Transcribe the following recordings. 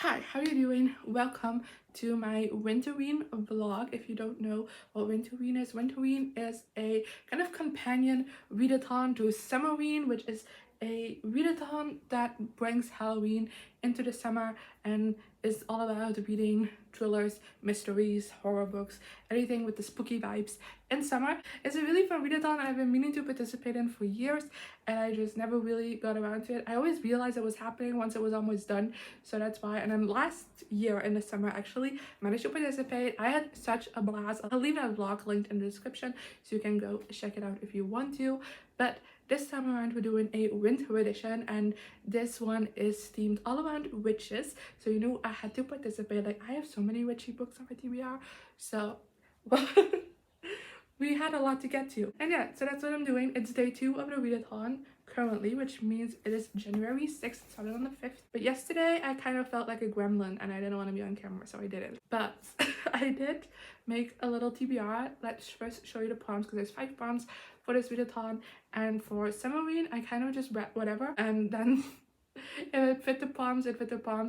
Hi, how are you doing? Welcome to my Winterween vlog. If you don't know what Winterween is a kind of companion readathon to Summerween, which is a readathon that brings Halloween into the summer and is all about reading thrillers, mysteries, horror books, anything with the spooky vibes in summer. It's a really fun readathon that I've been meaning to participate in for years, and I just never really got around to it. I always realized it was happening once it was almost done, so that's why. And then last year in the summer, I actually managed to participate. I had such a blast. I'll leave that vlog linked in the description so you can go check it out if you want to. But this time around we're doing a winter edition, and this one is themed all around witches, so you know I had to participate. Like, I have so many witchy books on my TBR, so well, we had a lot to get to. And yeah, so that's what I'm doing. It's day 2 of the readathon currently, which means it is January 6th, started on the 5th. But yesterday I kind of felt like a gremlin and I didn't want to be on camera, so I didn't. But I did make a little TBR. Let's first show you the prompts, because there's 5 prompts for this readathon. And for Summerween, I kind of just read whatever, and then if it fit the prompts,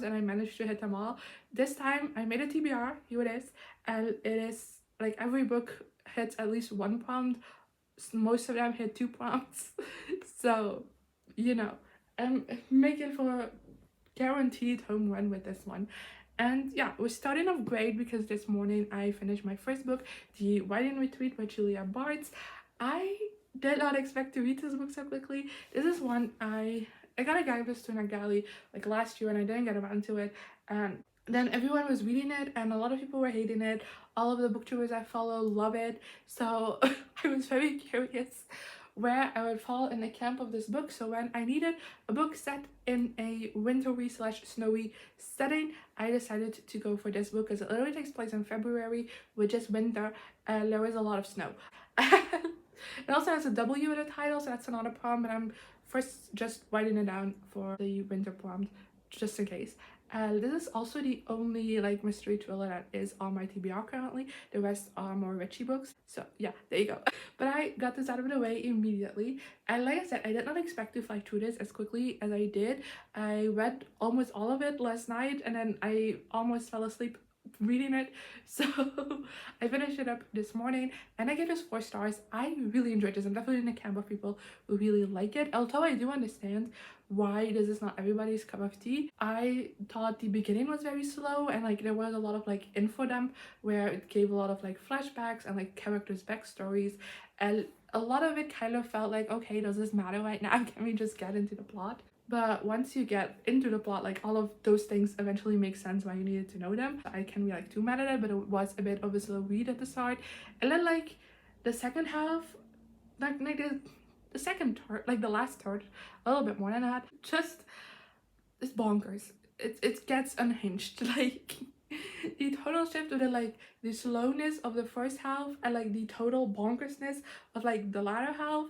and I managed to hit them all. This time I made a TBR, here it is, and it is like every book hits at least 1 prompt. Most of them hit 2 prompts. So, you know, I'm making for a guaranteed home run with this one. And yeah, we're starting off great because this morning I finished my first book, The Writing Retreat by Julia Bartz. I did not expect to read this book so quickly. This is one I got a guide this to in a galley like last year, and I didn't get around to it. And then everyone was reading it and a lot of people were hating it. All of the booktubers I follow love it. So I was very curious where I would fall in the camp of this book. So when I needed a book set in a wintry / snowy setting, I decided to go for this book because it literally takes place in February, which is winter, and there is a lot of snow. It also has a W in the title, so that's another prompt, but I'm first just writing it down for the winter prompt just in case. This is also the only like mystery thriller that is on my TBR currently. The rest are more witchy books, so yeah, there you go. But I got this out of the way immediately, and like I said, I did not expect to fly through this as quickly as I did. I read almost all of it last night, and then I almost fell asleep reading it, so I finished it up this morning and I gave this 4 stars. I really enjoyed this. I'm definitely in the camp of people who really like it, although I do understand why this is not everybody's cup of tea. I thought the beginning was very slow, and like there was a lot of like info dump where it gave a lot of like flashbacks and like characters' backstories, and a lot of it kind of felt like, okay, does this matter right now? Can we just get into the plot? But once you get into the plot, like all of those things eventually make sense why you needed to know them. I can't be like too mad at it, but it was a bit of a slow read at the start. And then like the second half, like the second third, like the last third, a little bit more than that, just it's bonkers. It gets unhinged. Like the total shift of the slowness of the first half and like the total bonkersness of like the latter half.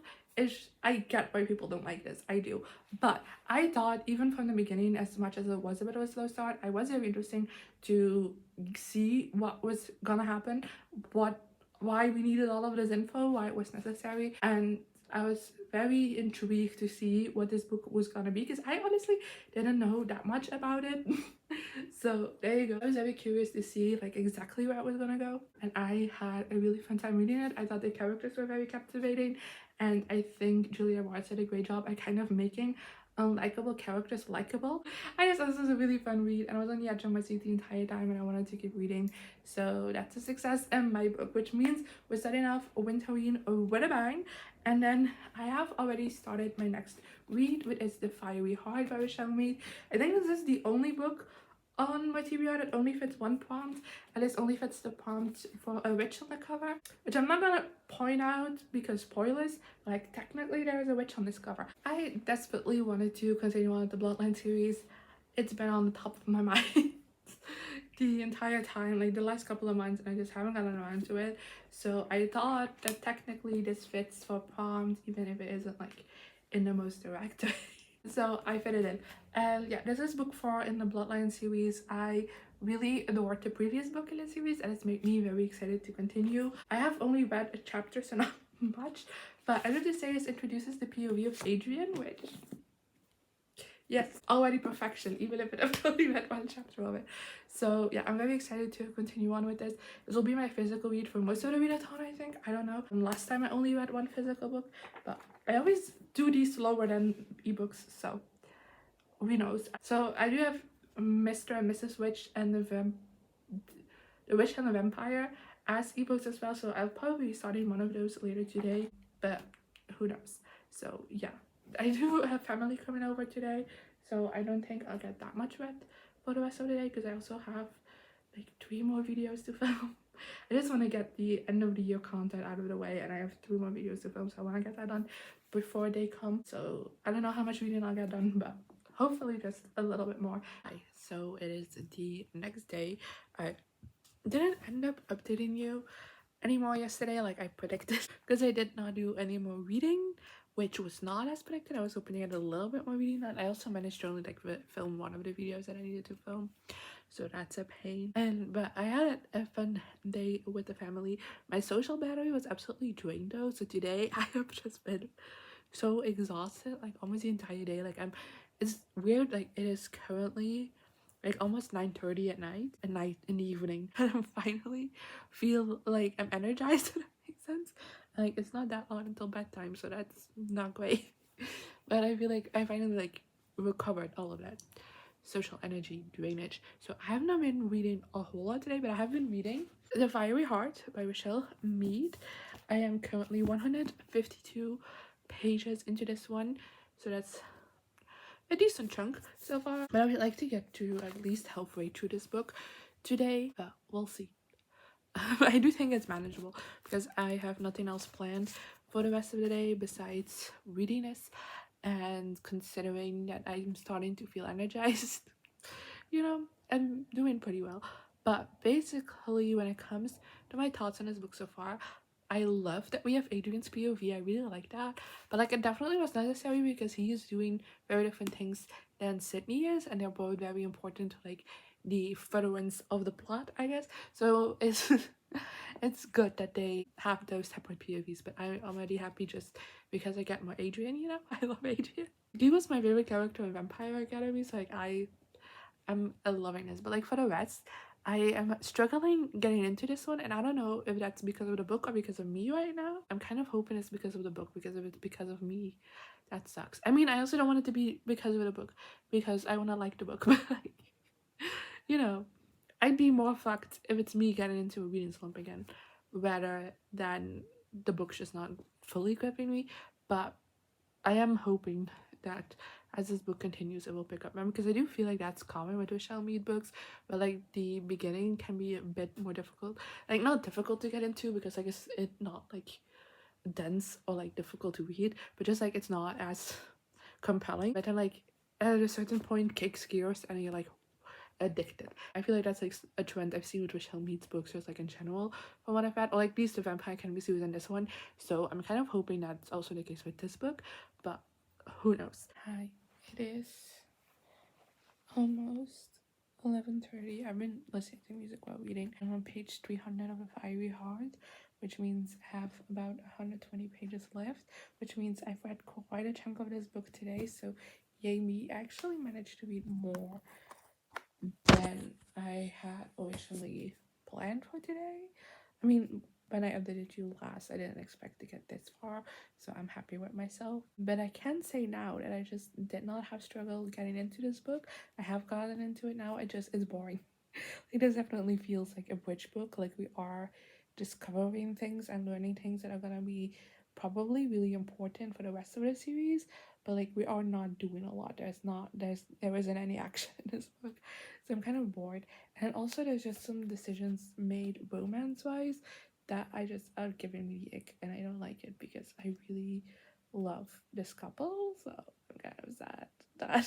I get why people don't like this, I do, but I thought even from the beginning, as much as it was a bit of a slow start, I was very interesting to see what was gonna happen, why we needed all of this info, why it was necessary, and I was very intrigued to see what this book was gonna be, because I honestly didn't know that much about it. So there you go. I was very curious to see like exactly where it was gonna go, and I had a really fun time reading it. I thought the characters were very captivating, and I think Julia Bartz did a great job at kind of making unlikable characters likable. I just thought this was a really fun read, and I was on the edge of my seat the entire time and I wanted to keep reading. So that's a success in my book, which means we're starting off Winterween with a bang. And then I have already started my next read, which is The Fiery Heart by Michelle Mead. I think this is the only book on my TBR that only fits 1 prompt, and this only fits the prompt for a witch on the cover, which I'm not gonna point out because spoilers, like technically there is a witch on this cover. I desperately wanted to continue on with the Bloodline series. It's been on the top of my mind the entire time, like the last couple of months, and I just haven't gotten around to it. So I thought that technically this fits for prompt, even if it isn't like in the most direct way. So I fit it in. And yeah, this is book 4 in the Bloodline series. I really adored the previous book in the series, and it's made me very excited to continue. I have only read a chapter, so not much, but I would just say this introduces the POV of Adrian, which Yes, already perfection, even if I've only read one chapter of it. So yeah, I'm very excited to continue on with this. This will be my physical read for most of the readathon, I think. I don't know. And last time I only read one physical book, but I always do these slower than ebooks, so who knows. So I do have Mr. and Mrs. Witch and the Witch and the Vampire as ebooks as well, so I'll probably be starting one of those later today, but who knows. So yeah, I do have family coming over today, so I don't think I'll get that much read for the rest of the day because I also have like 3 more videos to film. I just want to get the end of the year content out of the way, and I have 3 more videos to film, so I want to get that done before they come. So I don't know how much reading I'll get done, but hopefully just a little bit more. So it is the next day. I didn't end up updating you anymore yesterday like I predicted because I did not do any more reading, which was not as predicted. I was hoping to get a little bit more reading done. I also managed to only like film one of the videos that I needed to film, so that's a pain. But I had a fun day with the family. My social battery was absolutely drained though, so today I have just been so exhausted like almost the entire day. Like it's weird, like it is currently like almost 9:30 at night in the evening, and I'm finally feel like I'm energized. If that makes sense. Like it's not that long until bedtime, so that's not great. But I feel like I finally like recovered all of that social energy drainage. So I have not been reading a whole lot today, but I have been reading The Fiery Heart by Rochelle Mead. I am currently 152 pages into this one, so that's a decent chunk so far. But I would like to get to at least halfway through this book today, but we'll see. I do think it's manageable because I have nothing else planned for the rest of the day besides reading this, and considering that I'm starting to feel energized, you know, I'm doing pretty well. But basically, when it comes to my thoughts on this book so far, I love that we have Adrian's POV. I really like that. But like it definitely was necessary because he is doing very different things than Sydney is, and they're both very important to like the furtherance of the plot, I guess. So it's it's good that they have those separate POVs, but I'm already happy just because I get more Adrian, you know? I love Adrian. He was my favorite character in Vampire Academy, so like I'm loving this. But like for the rest, I am struggling getting into this one, and I don't know if that's because of the book or because of me right now. I'm kind of hoping it's because of the book, because if it's because of me, that sucks. I mean, I also don't want it to be because of the book, because I want to like the book, but like, you know, I'd be more fucked if it's me getting into a reading slump again, rather than the book's just not fully gripping me. But I am hoping that as this book continues, it will pick up. Remember, because I do feel like that's common with Rochelle Mead books, but like the beginning can be a bit more difficult. Like not difficult to get into because like it's not like dense or like difficult to read, but just like it's not as compelling. But then like at a certain point, kicks gears and you're like addicted. I feel like that's like a trend I've seen with Rochelle Mead's books, just like in general from what I've read, or like at least the Vampire Academy series and this one. So I'm kind of hoping that's also the case with this book, but who knows. Hi, it is almost 11:30. I've been listening to music while reading. I'm on page 300 of A Fiery Heart, which means I have about 120 pages left, which means I've read quite a chunk of this book today. So yay me. I actually managed to read more than I had originally planned for today. I mean, when I updated you last, I didn't expect to get this far, so I'm happy with myself. But I can say now that I just did not have struggle getting into this book. I have gotten into it now. It's boring. It does definitely feels like a bridge book. Like we are discovering things and learning things that are gonna be probably really important for the rest of the series, but like we are not doing a lot. There isn't any action in this book, so I'm kind of bored. And also there's just some decisions made romance wise that are giving me the ick, and I don't like it because I really love this couple, so I'm kind of sad that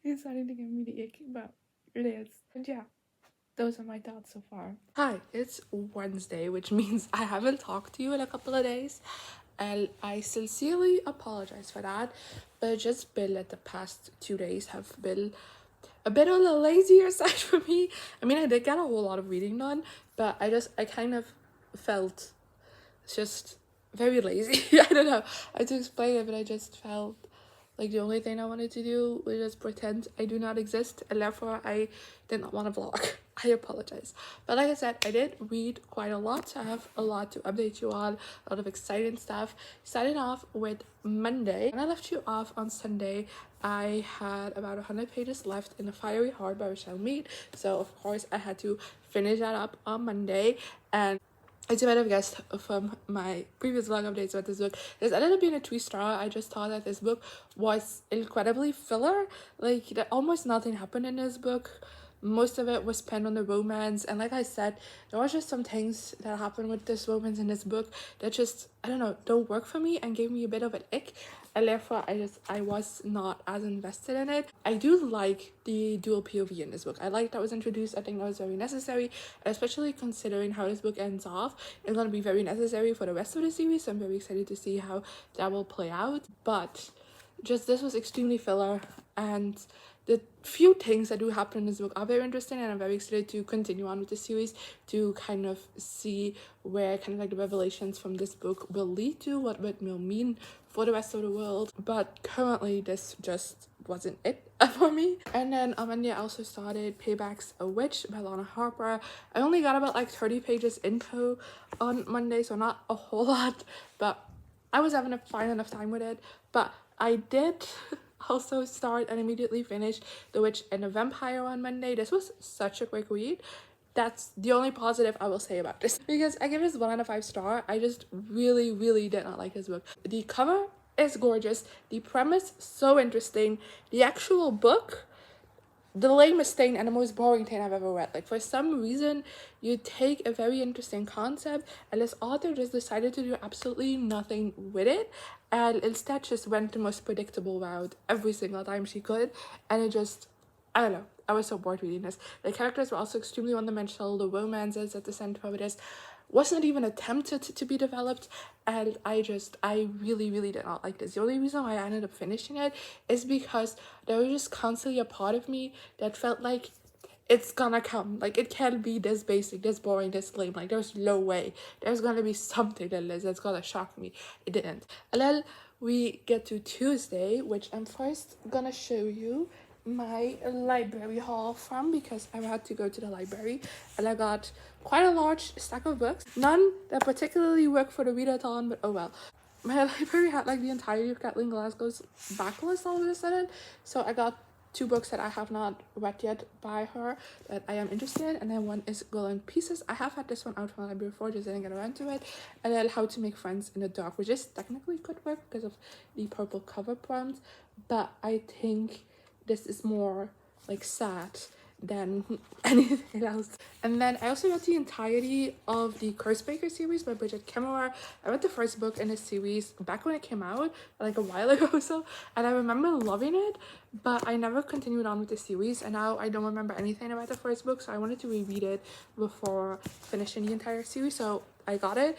it's starting to give me the ick, but it is. And yeah, those are my thoughts so far. Hi, it's Wednesday, which means I haven't talked to you in a couple of days, and I sincerely apologize for that. But it's just been that the past 2 days have been a bit on the lazier side for me. I mean, I did get a whole lot of reading done, but I kind of felt just very lazy. I don't know how to explain it, but I just felt Like the only thing I wanted to do was just pretend I do not exist, and therefore I did not want to vlog. I apologize. But like I said, I did read quite a lot, so I have a lot to update you on, a lot of exciting stuff. Starting off with Monday. When I left you off on Sunday, I had about 100 pages left in the Fiery Heart by Michelle Mead. So of course I had to finish that up on Monday. And as you might have guessed from my previous vlog updates about this book, this ended up being a 2-star. I just thought that this book was incredibly filler. Like, almost nothing happened in this book. Most of it was spent on the romance, and like I said, there was just some things that happened with this romance in this book that just, I don't know, don't work for me and gave me a bit of an ick, and therefore I was not as invested in it. I do like the dual POV in this book. I like that was introduced. I think that was very necessary, especially considering how this book ends off. It's going to be very necessary for the rest of the series, so I'm very excited to see how that will play out. But just this was extremely filler, and the few things that do happen in this book are very interesting, and I'm very excited to continue on with the series to kind of see where kind of like the revelations from this book will lead to, what it will mean for the rest of the world. But currently this just wasn't it for me. And then on Monday I also started Payback's a Witch by Lana Harper. I only got about like 30 pages into on Monday, so not a whole lot, but I was having a fine enough time with it. But I did also start and immediately finish The Witch and the Vampire on Monday. This was such a quick read. That's the only positive I will say about this, because I give this 1 out of 5 stars. I just really did not like this book. The cover is gorgeous, the premise so interesting, the actual book the lamest thing and the most boring thing I've ever read. Like, for some reason, you take a very interesting concept and this author just decided to do absolutely nothing with it, and instead just went the most predictable route every single time she could, and it just, I don't know, I was so bored reading this. The characters were also extremely one-dimensional. The romances at the center of this wasn't even attempted to be developed, and I really did not like this. The only reason why I ended up finishing it is because there was just constantly a part of me that felt like it's gonna come. Like, it can't be this basic, this boring, this lame. Like, there's no way. There's gonna be something in this that's gonna shock me. It didn't. And then we get to Tuesday, which I'm first gonna show you my library haul from, because I had to go to the library and I got quite a large stack of books. None that particularly work for the readathon, but oh well. My library had like the entirety of Kathleen Glasgow's backlist all of a sudden, so I got 2 books that I have not read yet by her that I am interested in, and then one is Girl in Pieces. I have had this one out from the library before, just didn't get around to it. And then How to Make Friends in the Dark, which is technically could work because of the purple cover prompt, but I think this is more like sad than anything else. And then I also read the entirety of the Cursebreaker series by Bridget Kemmerer. I read the first book in this series back when it came out, like a while ago or so, and I remember loving it, but I never continued on with the series, and now I don't remember anything about the first book, so I wanted to reread it before finishing the entire series. So I got A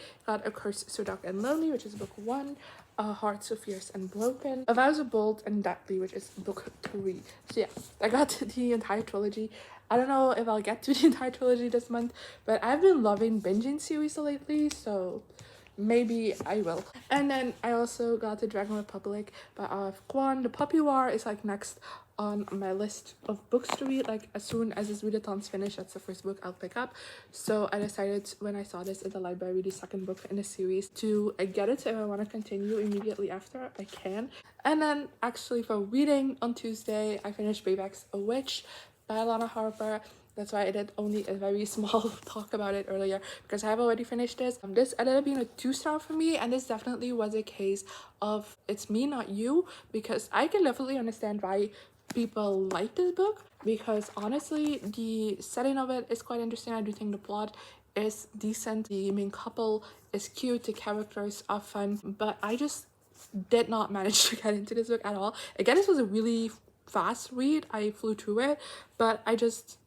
Curse So Dark and Lonely, which is book 1, Heart So Fierce and Broken, A Vow So Bold and Deadly, which is book 3. So yeah, I got the entire trilogy. I don't know if I'll get to the entire trilogy this month, but I've been loving binging series lately, so maybe I will. And then I also got The Dragon Republic by R.F. Kuang. The Puppy War is like next on my list of books to read. Like, as soon as this readathon's finished, that's the first book I'll pick up. So I decided when I saw this in the library, the second book in the series, to get it. So if I want to continue immediately after, I can. And then actually for reading on Tuesday, I finished Payback's a Witch by Lana Harper. That's why I did only a very small talk about it earlier, because I have already finished this. This ended up being a 2-star for me, and this definitely was a case of it's me, not you, because I can definitely understand why people like this book, because honestly the setting of it is quite interesting. I do think the plot is decent, the main couple is cute, the characters are fun, but I just did not manage to get into this book at all. Again, this was a really fast read. I flew through it, but I just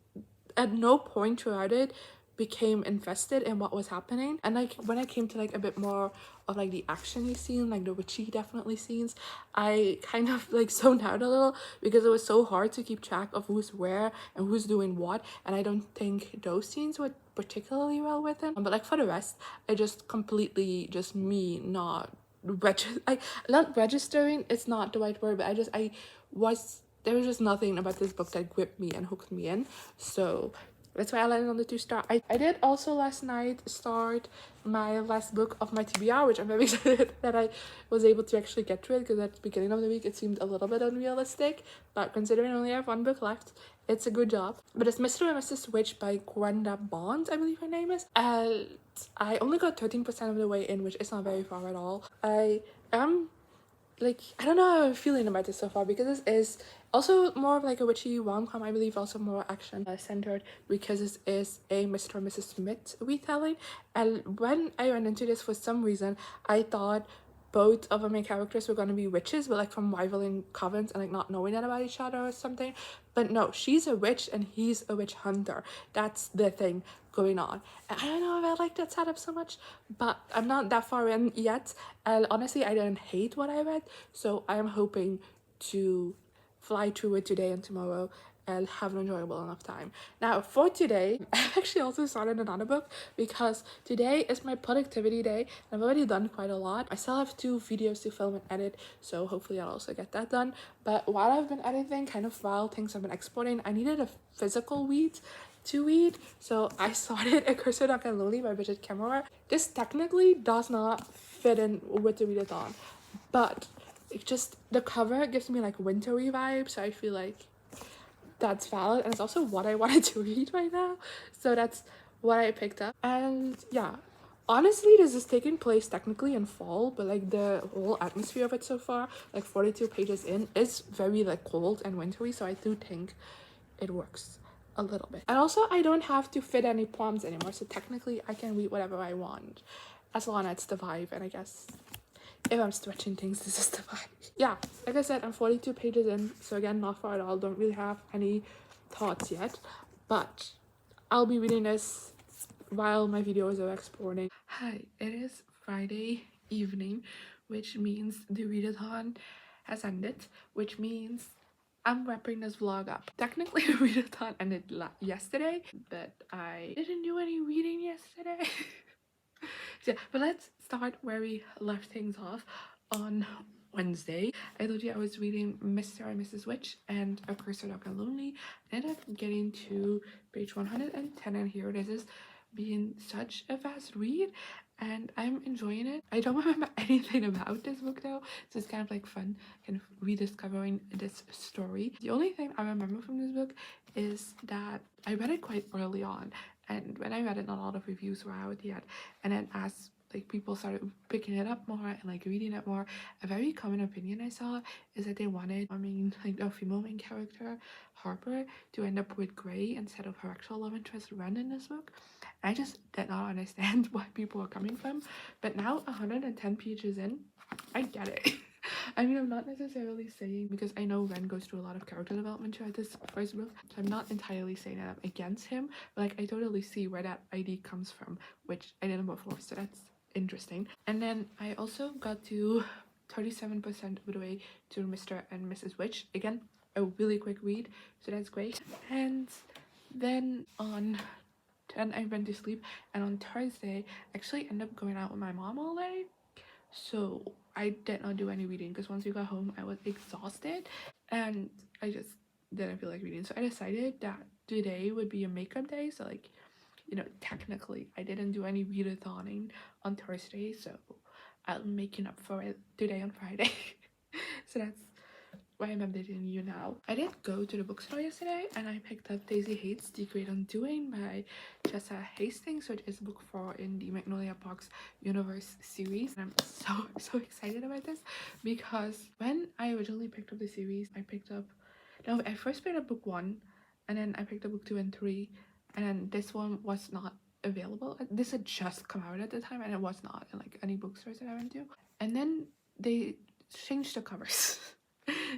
at no point throughout it became invested in what was happening. And like when I came to like a bit more of like the action-y scene, like the witchy definitely scenes, I kind of like zoned out a little, because it was so hard to keep track of who's where and who's doing what, and I don't think those scenes were particularly well written. But like for the rest, I just completely just me not not registering, it's not the right word, but there was just nothing about this book that gripped me and hooked me in. So that's why I landed on the 2 star. I did also last night start my last book of my TBR, which I'm very excited that I was able to actually get to it, because at the beginning of the week it seemed a little bit unrealistic, but considering I only have 1 book left, it's a good job. But it's Mr. and Mrs. Switch by Gwenda Bond, I believe her name is. And I only got 13% of the way in, which is not very far at all. I am I don't know how I'm feeling about this so far, because this is also more of like a witchy rom-com, I believe, also more action centered, because this is a Mr. and Mrs. Smith retelling. And when I went into this, for some reason I thought both of the main characters were going to be witches, but like from rivaling covens and like not knowing that about each other or something. But no, she's a witch and he's a witch hunter. That's the thing going on. And I don't know if I like that setup so much, but I'm not that far in yet. And honestly, I didn't hate what I read, so I am hoping to fly through it today and tomorrow and have an enjoyable enough time. Now for today, I actually also started another book, because today is my productivity day. I've already done quite a lot. I still have 2 videos to film and edit, so hopefully I'll also get that done. But while I've been editing, kind of while things have been exporting, I needed a physical read to read, so I started A Cursed Dark and Lonely by Bridget Kemmerer. This technically does not fit in with the readathon, but it just, the cover gives me like wintry vibes, so I feel like that's valid, and it's also what I wanted to read right now, so that's what I picked up. And yeah, honestly, this is taking place technically in fall, but like the whole atmosphere of it so far, like 42 pages in, is very like cold and wintry, so I do think it works a little bit. And also, I don't have to fit any prompts anymore, so technically I can read whatever I want, as long as it's the vibe. And I guess if I'm stretching things, this is the vibe. Yeah, like I said, I'm 42 pages in, so again, not far at all. Don't really have any thoughts yet, but I'll be reading this while my videos are exporting. Hi, it is Friday evening, which means the readathon has ended, which means I'm wrapping this vlog up. Technically, the readathon ended yesterday, but I didn't do any reading yesterday. So yeah, but let's start where we left things off on Wednesday. I told you I was reading Mr. and Mrs. Witch and A Cursed Dark and Lonely. I ended up getting to page 110, and here this is being such a fast read, and I'm enjoying it. I don't remember anything about this book though, so it's kind of like fun kind of rediscovering this story. The only thing I remember from this book is that I read it quite early on, and when I read it, not a lot of reviews were out yet. And then as like people started picking it up more and like reading it more, a very common opinion I saw is that they wanted, I mean, like a female main character, Harper, to end up with Gray instead of her actual love interest, Ren, in this book. I just did not understand why people are coming from. But now 110 pages in, I get it. I mean, I'm not necessarily saying, because I know Ren goes through a lot of character development throughout this first book, so I'm not entirely saying that I'm against him, but like I totally see where that idea comes from, which I didn't before, so that's interesting. And then I also got to 37% of the way to Mr. and Mrs. Witch. Again, a really quick read, so that's great. And then I went to sleep, and on Thursday I actually ended up going out with my mom all day, so I did not do any reading, because once we got home I was exhausted and I just didn't feel like reading. So I decided that today would be a makeup day, so like, you know, technically I didn't do any readathoning on Thursday, so I'm making up for it today on Friday. So that's why I'm updating you now. I did go to the bookstore yesterday, and I picked up Daisy Hates The Great Undoing by Jessa Hastings, which is book 4 in the Magnolia Parks universe series. And I'm so excited about this, because when I originally picked up the series, I first picked up book 1, and then I picked up book 2 and 3, and then this one was not available. This had just come out at the time, and it was not in like any bookstores that I went to. And then they changed the covers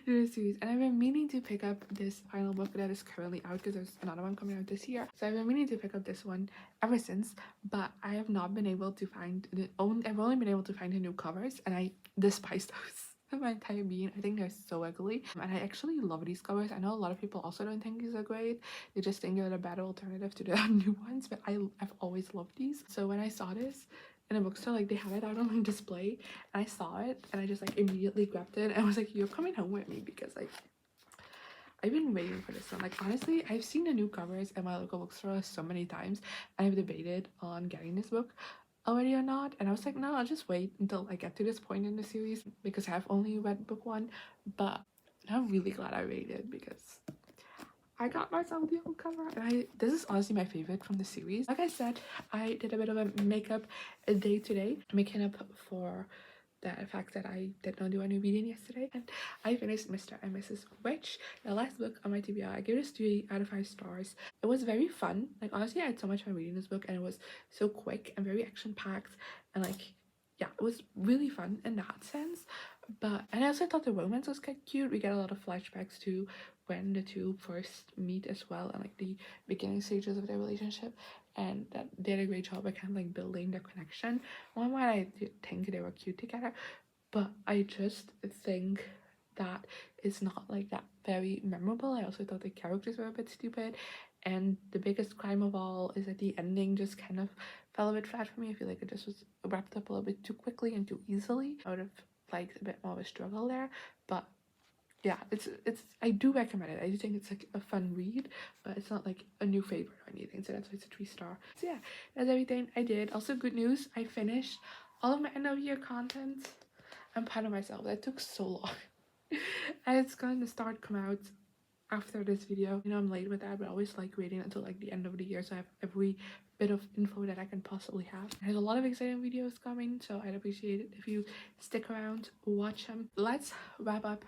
to the series, and I've been meaning to pick up this final book that is currently out, because there's another one coming out this year, so I've been meaning to pick up this one ever since, but I have not been able to find I've only been able to find the new covers, and I despise those my entire being. I think they're so ugly, and I actually love these covers. I know a lot of people also don't think these are great, they just think they're a better alternative to the new ones, but I've always loved these. So when I saw this, in a bookstore, like they had it out on like display, and I saw it and I just like immediately grabbed it and I was like, you're coming home with me, because like I've been waiting for this one. Like honestly, I've seen the new covers at my local bookstore so many times, and I've debated on getting this book already or not, and I was like, no, I'll just wait until I get to this point in the series, because I've only read book one. But I'm really glad I waited, because I got myself the old cover, and this is honestly my favorite from the series. Like I said, I did a bit of a makeup day today, making up for the fact that I did not do any reading yesterday, and I finished Mr. and Mrs. Witch, the last book on my TBR. I gave this 3 out of 5 stars. It was very fun. Like honestly, I had so much fun reading this book, and it was so quick and very action packed, and like yeah, it was really fun in that sense. And I also thought the romance was quite cute. We get a lot of flashbacks to when the two first meet as well, and like the beginning stages of their relationship, and that did a great job at kind of like building their connection. One why I did think they were cute together, but I just think that it's not like that very memorable. I also thought the characters were a bit stupid, and the biggest crime of all is that the ending just kind of fell a bit flat for me. I feel like it just was wrapped up a little bit too quickly and too easily. I would have liked a bit more of a struggle there, but yeah, it's I do recommend it. I do think it's like a fun read, but it's not like a new favorite or anything, so that's why it's a 3-star. So yeah, that's everything I did. Also, good news, I finished all of my end of year content. I'm proud of myself. That took so long. And it's gonna start come out after this video. You know, I'm late with that, but I always like waiting until like the end of the year, so I have every bit of info that I can possibly have. There's a lot of exciting videos coming, so I'd appreciate it if you stick around, watch them. Let's wrap up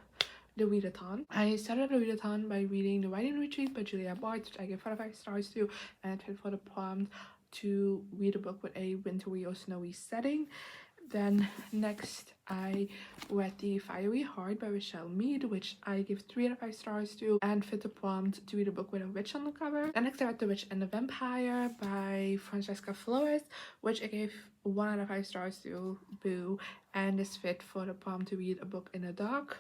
the readathon. I started the readathon by reading The Writing Retreat by Julia Bartz, which I gave 4 out of 5 stars to, and it for the prompt to read a book with a wintry or snowy setting. Then next I read The Fiery Heart by Rochelle Mead, which I give 3 out of 5 stars to, and fit the prompt to read a book with a witch on the cover. Then next I read The Witch and the Vampire by Francesca Flores, which I gave 1 out of 5 stars to, boo, and is fit for the prompt to read a book in the dark.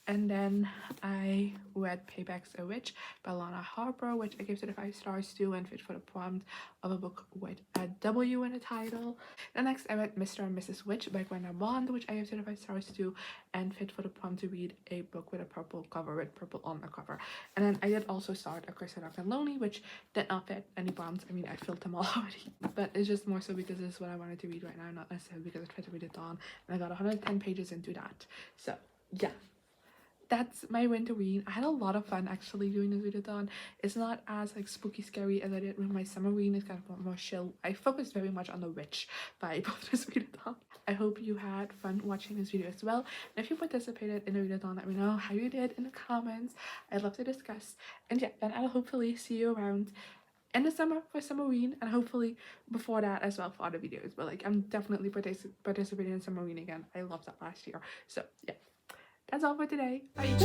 And then I read Payback's a Witch by Lana Harper, which I gave 2 out of 5 stars to, and fit for the prompt of a book with a W in the title. Then next I read Mr. and Mrs. Witch by Gwen Bond, which I gave 2 out of 5 stars to, and fit for the prompt to read a book with a purple cover, with purple on the cover. And then I did also start A Curse Dark and Lonely, which did not fit any prompts. I mean, I filled them all already, but it's just more so because this is what I wanted to read right now, not necessarily because I tried to read it on, and I got 110 pages into that. So yeah, that's my Winterween. I had a lot of fun actually doing this readathon. It's not as like spooky scary as I did with my Summerween. It's kind of more chill. I focused very much on the witch vibe of this readathon. I hope you had fun watching this video as well. And if you participated in the readathon, let me know how you did in the comments. I'd love to discuss. And yeah, then I'll hopefully see you around in the summer for Summerween, and hopefully before that as well for other videos. But like, I'm definitely participating in Summerween again. I loved that last year. So yeah, that's all for today. Bye.